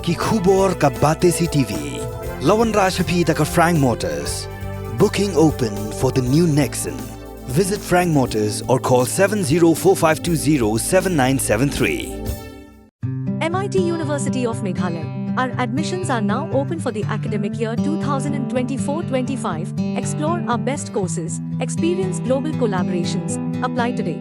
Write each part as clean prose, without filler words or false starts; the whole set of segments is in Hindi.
की khubor ka Batesi TV. Lawan Rashapi taka Frank Motors. Booking open for the new Nexon. Visit Frank Motors or call 7045207973. MIT University of Meghalaya. Our admissions are now open for the academic year 2024-25. Explore our best courses, experience global collaborations. Apply today.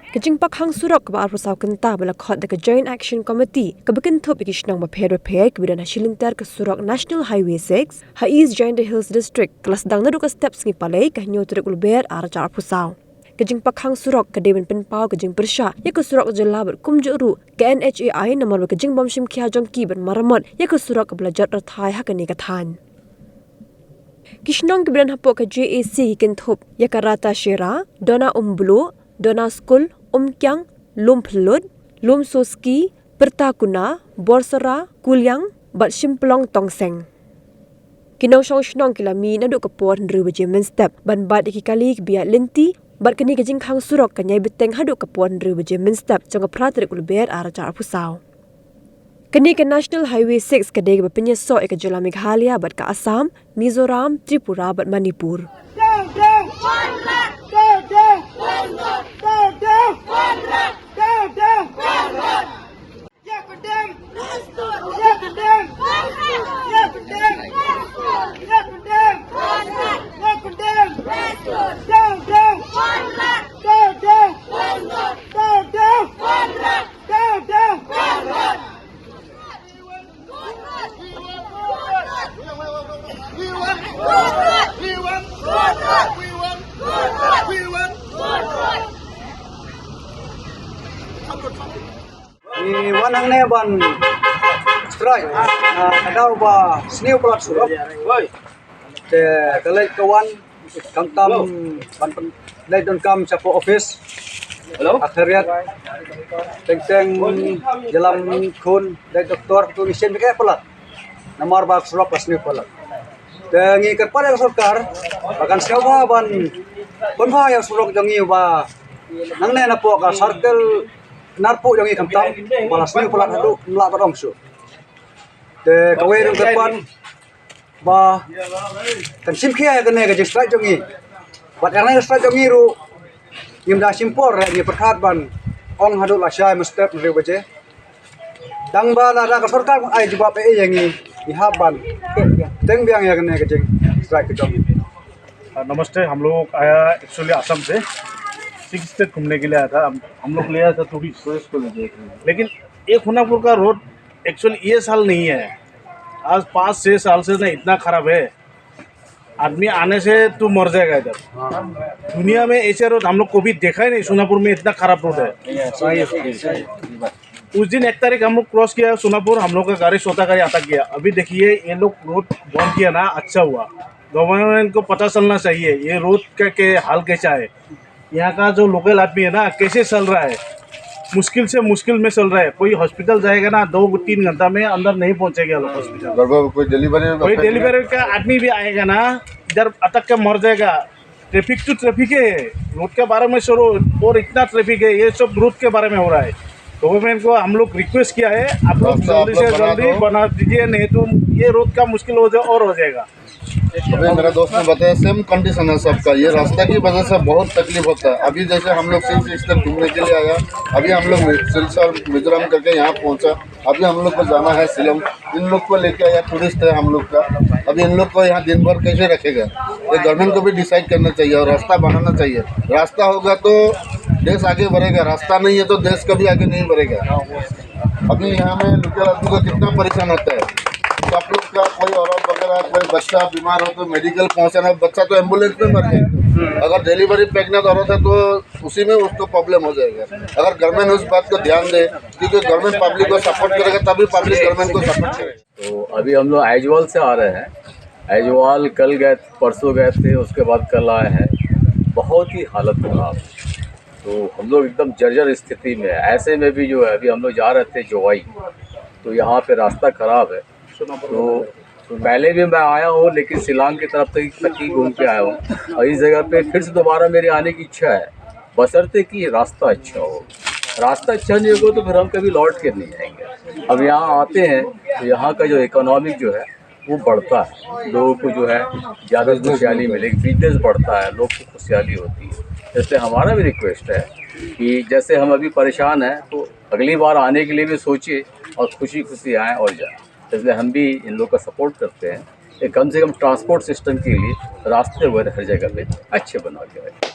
Kajing pakhang Surok ba arpusaw kenta balakot da Joint Action Committee kabakan thop iki Shnong repair kebidan Lynter ke Surok National Highway 6 ha East Joint Hills District kelas Sdang Naduh steps ngi palai ka nyo turik ulber arca arpusaw. Kajing pakhang Surok ka dewan penpau kajing persya ya ke Surok jelabat kumjuru ke NHAI nomor kajing bomshim kia jongki ban maramot ya ke Surok belajar rathai ha kani kathan. Kishnong kebidan hapo ka JAC kin thop ya ka rata shera dona umbulu dona school Kyang, Lum Phlud, Lum Soski, Pertakuna, Borsara, Kulyang, Bat Shimplong Tongseng. Nongshong Shnong kilami Naduh kapor Baje step ban bat ikikali biat lenti bat kini kajing khang Surok kanyai beteng haduk kapor Baje step jong pratrik ulber araca arpusaw. Kini ke National Highway 6 kadai berpenyeso ke Jela Meghalaya bat ke Assam, Mizoram, Tripura bat Manipur. Wanang neban strike Naduh ba sniu plat Surok te kalai kawan kamtam ban lai don kam sapo office akhirnya teng dalam kun lai doktor tu isen ke plat nomor ba Surok pas sniu plat tengi kepada sarkar bahkan sewa ban konva ya Surok jangi ba nang ne na po ka circle narpo yang ikam tam balas ni pelat hadu melak barong su te kawe dong depan ba kan simkhia kan ne ga strike jongi bat karena strike jongi ru yim da simpor ni perkhat ban ong hadu la syai mestep ni Baje dang ba la da sarkar ai jawab yang ni haban teng biang ya kan ne ga strike jongi नमस्ते हम लोग आया एक्चुअली असम से 6 स्टेट घूमने के लिए आया था हम लोग लिया था थोड़ी लेकिन एक हुनापुर का रोड एक्चुअली ये साल नहीं है आज 5-6 साल से ना इतना खराब है आदमी आने से तो मर जाएगा इधर दुनिया में ऐसे रोड हम लोग कभी देखा ही नहीं सोनापुर में इतना खराब रोड है उस दिन 1 तारीख हम लोग क्रॉस किया सोनापुर हम लोग का गाड़ी सोता गाड़ी अटक गया अभी देखिए ये लोग रोड बंद किया ना अच्छा हुआ गवर्नमेंट को पता चलना चाहिए ये रोड के हाल कैसा है यहाँ का जो लोकल आदमी है ना कैसे चल रहा है मुश्किल से मुश्किल में चल रहा है कोई हॉस्पिटल जाएगा ना 2-3 घंटा में अंदर नहीं पहुँचेगा लोग हॉस्पिटल कोई डिलीवरी का आदमी भी आएगा ना इधर अटक के मर जाएगा ट्रैफिक तो ट्रैफिक है रोड के बारे में छोड़ो और इतना ट्रैफिक है ये सब रोड के बारे में हो रहा है गवर्नमेंट को हम लोग रिक्वेस्ट किया है आप लोग जल्दी से जल्दी बना दीजिए नहीं तो ये रोड का मुश्किल हो जाए और हो जाएगा अभी मेरा दोस्त ने बताया सेम कंडीशन है सबका ये रास्ता की वजह से बहुत तकलीफ होता है अभी जैसे हम लोग सिर्फ घूमने के लिए आया अभी हम लोग सिलचर मिजोरम करके यहाँ पहुँचा अभी हम लोग को जाना है शिलोंग इन लोग को लेके आया टूरिस्ट है हम लोग का अभी इन लोग को यहाँ दिन भर कैसे रखेगा ये गवर्नमेंट को भी डिसाइड करना चाहिए और रास्ता बनाना चाहिए रास्ता होगा तो देश आगे बढ़ेगा रास्ता नहीं है तो देश कभी आगे नहीं बढ़ेगा अभी यहाँ में लोकल आदमी को कितना परेशान होता है सब लोग का कोई औरत वगैरह कोई बच्चा बीमार हो तो मेडिकल पहुँचाना बच्चा तो एम्बुलेंस में मर जाए अगर डिलीवरी पैक ना जरूरत है तो उसी में उसको प्रॉब्लम हो जाएगा। अगर गवर्नमेंट उस बात को ध्यान दे, क्योंकि गवर्नमेंट पब्लिक को सपोर्ट करेगा तभी पब्लिक गवर्नमेंट को सपोर्ट करेगा। तो अभी हम लोग आइजवाल से आ रहे हैं। आइजवाल कल गए, परसों गए थे, उसके बाद कल आए हैं। बहुत ही हालत खराब, तो हम लोग एकदम जर्जर स्थिति में है। ऐसे में भी जो है अभी हम लोग जा रहे थे जोवाई, तो यहाँ पे रास्ता ख़राब है। तो पहले भी मैं आया हूँ, लेकिन शिलांग की तरफ तक ही घूम के आया हूँ, और इस जगह पे फिर से दोबारा मेरे आने की इच्छा है, बशर्ते कि रास्ता अच्छा हो। रास्ता अच्छा नहीं होगा तो फिर हम कभी लौट के नहीं आएंगे। अब यहाँ आते हैं तो यहाँ का जो इकोनॉमिक जो है वो बढ़ता है, लोगों को जो है ज़्यादा खुशहाली मिलेगी, बिजनेस बढ़ता है, लोग को खुशहाली होती है। इसलिए हमारा भी रिक्वेस्ट है कि जैसे हम अभी परेशान हैं, तो अगली बार आने के लिए भी सोचिए और खुशी खुशी आएँ और जाएँ। इसलिए हम भी इन लोग का सपोर्ट करते हैं कि कम से कम ट्रांसपोर्ट सिस्टम के लिए रास्ते वगैरह हर जगह पे अच्छे बना के रखें।